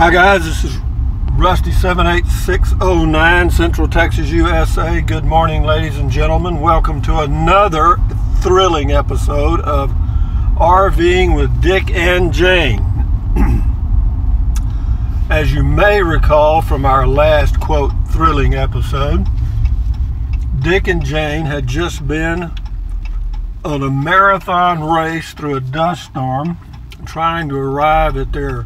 Hi guys, this is Rusty 78609, Central Texas, USA. Good morning, ladies and gentlemen. Welcome to another thrilling episode of Rv'Ing with Dick and Jane. As you may recall from our last, quote, thrilling episode, Dick and Jane had just been on a marathon race through a dust storm, trying to arrive at their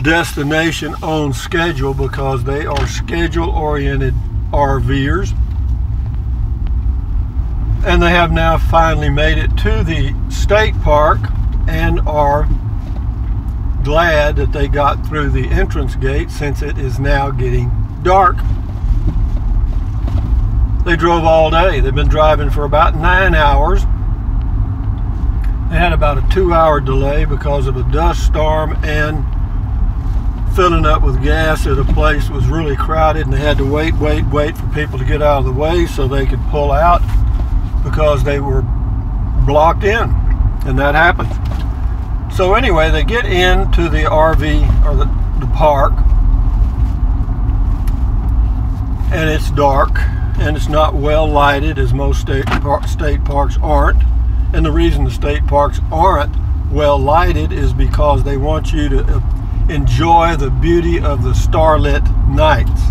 destination on schedule because they are schedule-oriented RVers, and they have now finally made it to the state park and are glad that they got through the entrance gate since it is now getting dark. They drove all day. They've been driving for about 9 hours. They had about a 2-hour delay because of a dust storm and filling up with gas at a place that was really crowded, and they had to wait for people to get out of the way so they could pull out because they were blocked in, and that happened. So anyway, they get into the RV, or the park, and it's dark, and it's not well lighted, as most state parks aren't. And the reason the state parks aren't well lighted is because they want you to enjoy the beauty of the starlit nights.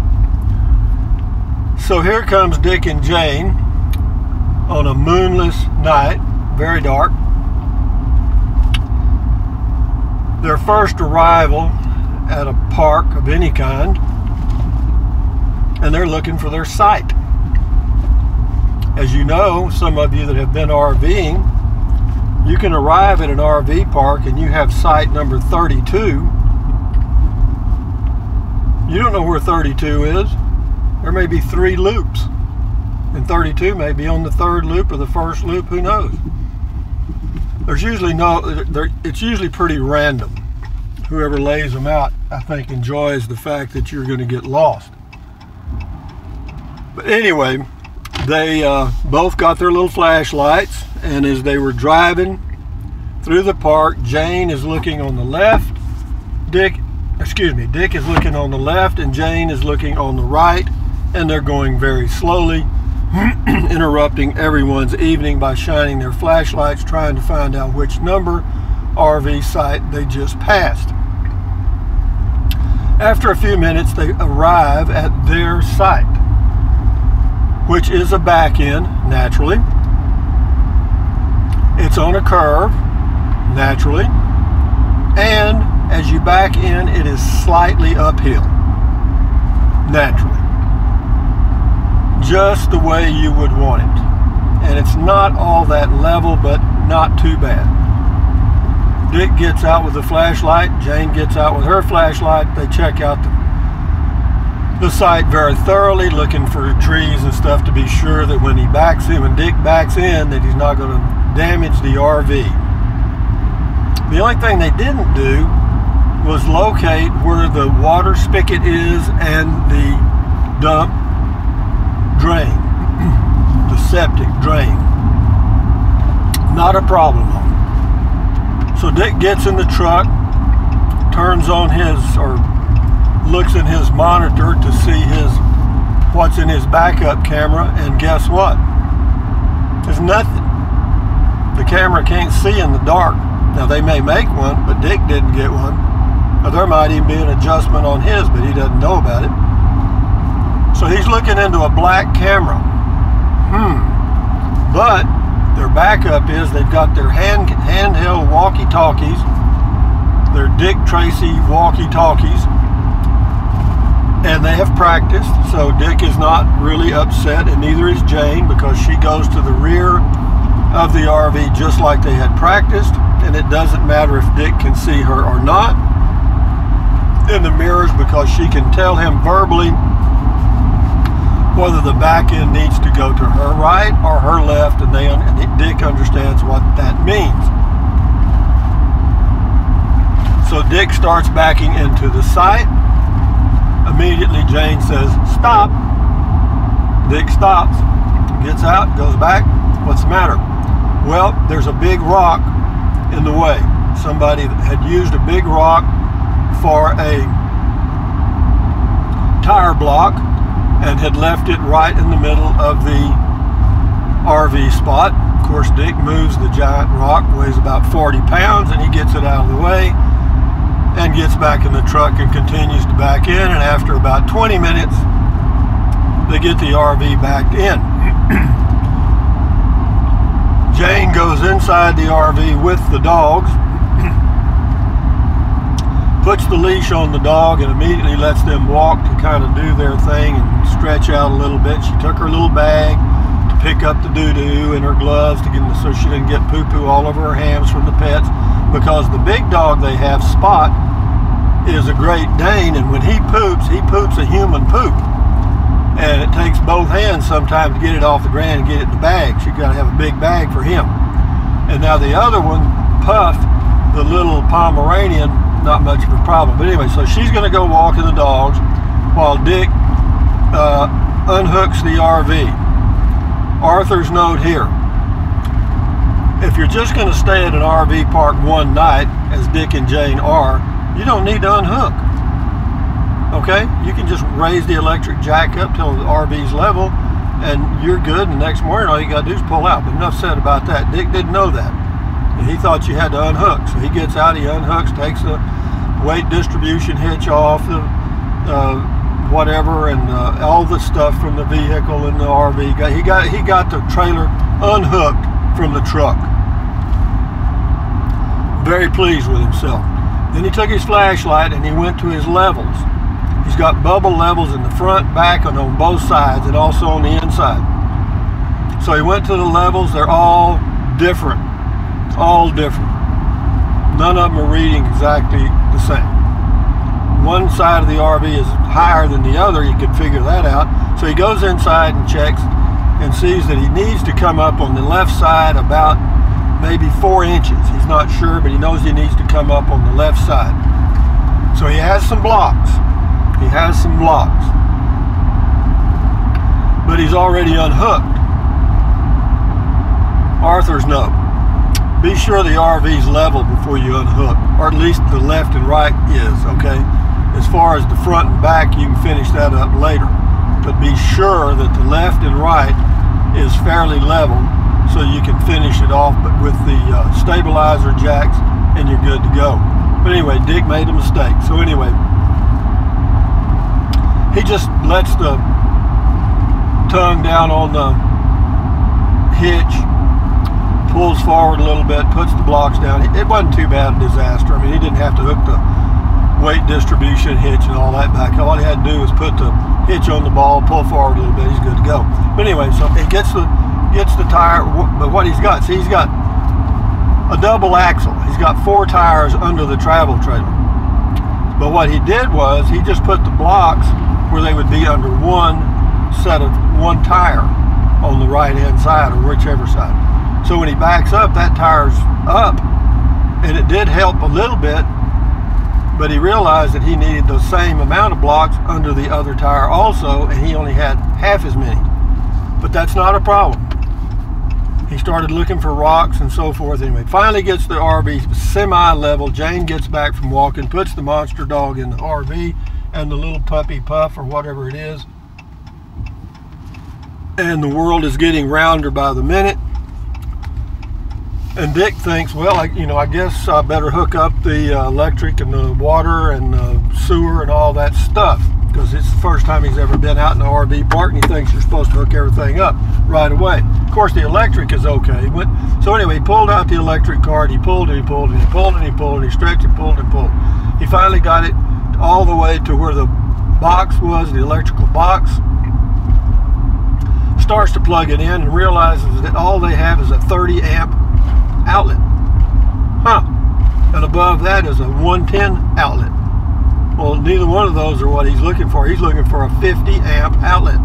So here comes Dick and Jane on a moonless night, very dark. Their first arrival at a park of any kind, and they're looking for their site. As you know, some of you that have been RVing, you can arrive at an RV park and you have site number 32. You don't know where 32 is. There may be 3 loops, and 32 may be on the 3rd loop or the 1st loop, who knows. There's usually it's usually pretty random. Whoever lays them out, I think, enjoys the fact that you're going to get lost. But anyway, they both got their little flashlights, and as they were driving through the park, Jane is looking on the left, Dick is looking on the left, and Jane is looking on the right, and they're going very slowly, interrupting everyone's evening by shining their flashlights, trying to find out which number RV site they just passed. After a few minutes, they arrive at their site, which is a back end, naturally. It's on a curve, naturally, and as you back in, it is slightly uphill, naturally, just the way you would want it. And it's not all that level, but not too bad. Dick gets out with the flashlight, Jane gets out with her flashlight. They check out the site very thoroughly, looking for trees and stuff to be sure that when Dick backs in, that he's not going to damage the RV. The only thing they didn't do was locate where the water spigot is and the dump drain, the septic drain. Not a problem. So Dick gets in the truck, turns on looks in his monitor to see what's in his backup camera, and guess what? There's nothing. The camera can't see in the dark. Now they may make one, but Dick didn't get one. Or there might even be an adjustment on his, but he doesn't know about it. So he's looking into a black camera. But their backup is they've got their handheld walkie-talkies, their Dick Tracy walkie-talkies, and they have practiced. So Dick is not really upset, and neither is Jane, because she goes to the rear of the RV just like they had practiced, and it doesn't matter if Dick can see her or not in the mirrors, because she can tell him verbally whether the back end needs to go to her right or her left, and Dick understands what that means. So Dick starts backing into the site. Immediately Jane says, "Stop." Dick stops, gets out, goes back. What's the matter? Well, there's a big rock in the way. Somebody had used a big rock for a tire block and had left it right in the middle of the RV spot. Of course, Dick moves the giant rock, weighs about 40 pounds, and he gets it out of the way and gets back in the truck and continues to back in. And after about 20 minutes, they get the RV backed in. Jane goes inside the RV with the dogs, puts the leash on the dog, and immediately lets them walk to kind of do their thing and stretch out a little bit. She took her little bag to pick up the doo-doo and her gloves to get so she didn't get poo-poo all over her hands from the pets, because the big dog they have, Spot, is a Great Dane, and when he poops a human poop. And it takes both hands sometimes to get it off the ground and get it in the bag. So you got to have a big bag for him. And now the other one, Puff, the little Pomeranian, not much of a problem. But anyway, so she's going to go walking the dogs while Dick unhooks the RV. Arthur's note here: if you're just going to stay at an RV park one night, as Dick and Jane are, you don't need to unhook. Okay, you can just raise the electric jack up till the RV's level and you're good, and the next morning all you got to do is pull out. But enough said about that. Dick didn't know that. And he thought you had to unhook. So he gets out, he unhooks, takes the weight distribution hitch off, the whatever, and all the stuff from the vehicle and the RV. He got the trailer unhooked from the truck. Very pleased with himself. Then he took his flashlight and he went to his levels. He's got bubble levels in the front, back, and on both sides, and also on the inside. So he went to the levels. They're all different. All different. None of them are reading exactly the same. One side of the RV is higher than the other. You can figure that out. So he goes inside and checks and sees that he needs to come up on the left side about maybe 4 inches. He's not sure, but he knows he needs to come up on the left side. So he has some blocks. He has some blocks. But he's already unhooked. Arthur's note: be sure the RV's level before you unhook, or at least the left and right is, okay? As far as the front and back, you can finish that up later. But be sure that the left and right is fairly level so you can finish it off but with the stabilizer jacks, and you're good to go. But anyway, Dick made a mistake. So anyway, he just lets the tongue down on the hitch, pulls forward a little bit, puts the blocks down. It wasn't too bad a disaster. I mean, he didn't have to hook the weight distribution hitch and all that back. All he had to do was put the hitch on the ball, pull forward a little bit, he's good to go. But anyway, so he gets the tire, but what he's got, see, he's got a double axle. He's got 4 tires under the travel trailer. But what he did was he just put the blocks where they would be under one tire on the right hand side, or whichever side. So when he backs up, that tire's up, and it did help a little bit, but he realized that he needed the same amount of blocks under the other tire also, and he only had half as many. But that's not a problem. He started looking for rocks and so forth. Anyway, finally gets the RV semi-level. Jane gets back from walking, puts the monster dog in the RV and the little puppy Puff, or whatever it is. And the world is getting rounder by the minute. And Dick thinks, well, I guess I better hook up the electric and the water and the sewer and all that stuff, because it's the first time he's ever been out in an RV park, and he thinks you're supposed to hook everything up right away. Of course, the electric is okay. So anyway, he pulled out the electric cord. He pulled and he pulled and he pulled and he pulled and he stretched and pulled and pulled. He finally got it all the way to where the box was, the electrical box. Starts to plug it in and realizes that all they have is a 30 amp outlet. And above that is a 110 outlet. Well, neither one of those are what he's looking for. He's looking for a 50 amp outlet.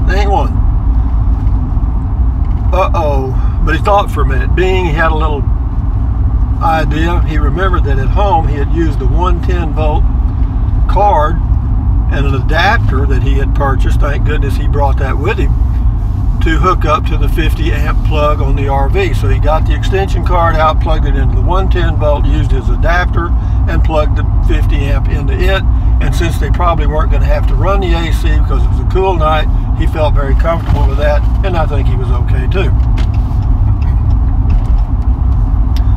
There ain't one. But he thought for a minute. Being he had a little idea, he remembered that at home he had used a 110 volt card and an adapter that he had purchased. Thank goodness he brought that with him to hook up to the 50 amp plug on the RV. So he got the extension card out, plugged it into the 110 volt, used his adapter, and plugged the 50 amp into it. And since they probably weren't going to have to run the AC because it was a cool night, he felt very comfortable with that, and I think he was okay too.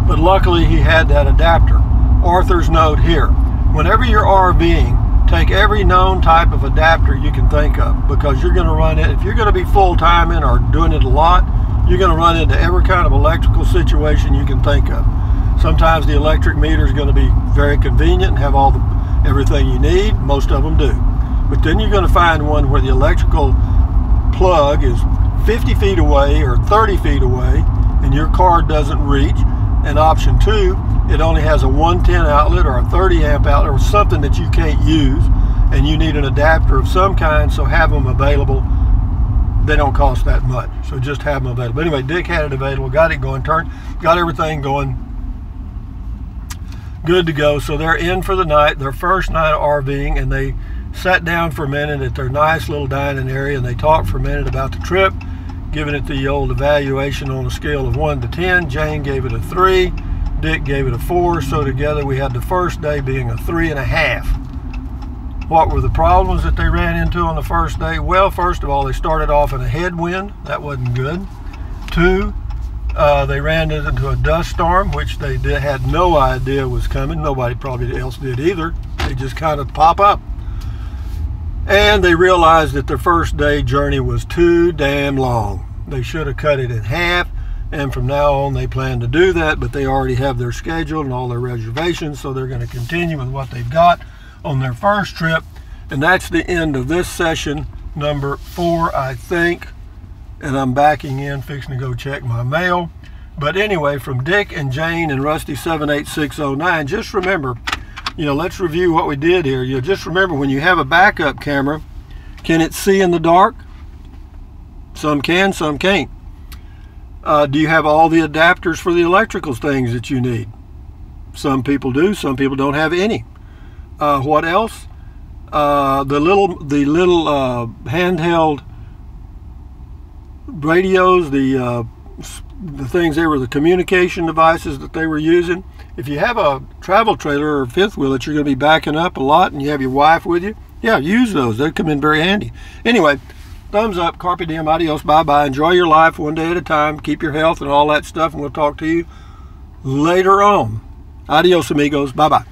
But luckily he had that adapter. Arthur's note here: whenever you're RVing, take every known type of adapter you can think of, because you're going to run it, if you're going to be full-timing or doing it a lot, you're going to run into every kind of electrical situation you can think of. Sometimes the electric meter is going to be very convenient and have everything you need. Most of them do. But then you're going to find one where the electrical plug is 50 feet away or 30 feet away and your car doesn't reach. And option 2, it only has a 110 outlet or a 30 amp outlet or something that you can't use, and you need an adapter of some kind, so have them available. They don't cost that much, so just have them available. But anyway, Dick had it available, got it going, got everything going, good to go. So they're in for the night, their first night of RVing, and they sat down for a minute at their nice little dining area, and they talked for a minute about the trip, giving it the old evaluation on a scale of 1 to 10. Jane gave it a 3, Dick gave it a 4, so together we had the first day being a 3.5. What were the problems that they ran into on the first day? Well, first of all, they started off in a headwind. That wasn't good. 2, they ran into a dust storm, which they had no idea was coming. Nobody probably else did either. They just kind of pop up. And they realized that their first day journey was too damn long. They should have cut it in half, and from now on they plan to do that, but they already have their schedule and all their reservations, so they're going to continue with what they've got on their first trip. And that's the end of this session number 4, I think. And I'm backing in, fixing to go check my mail. But anyway, from Dick and Jane and Rusty 78609, just remember, let's review what we did here. Just remember, when you have a backup camera, can it see in the dark? Some can, some can't. Do you have all the adapters for the electrical things that you need? Some people do, some people don't have any. What else? The little handheld radios, the things, they were the communication devices that they were using. If you have a travel trailer or a fifth wheel that you're going to be backing up a lot and you have your wife with you, yeah, use those. They come in very handy. Anyway, thumbs up, carpe diem, adios, bye-bye. Enjoy your life one day at a time. Keep your health and all that stuff, and we'll talk to you later on. Adios, amigos. Bye-bye.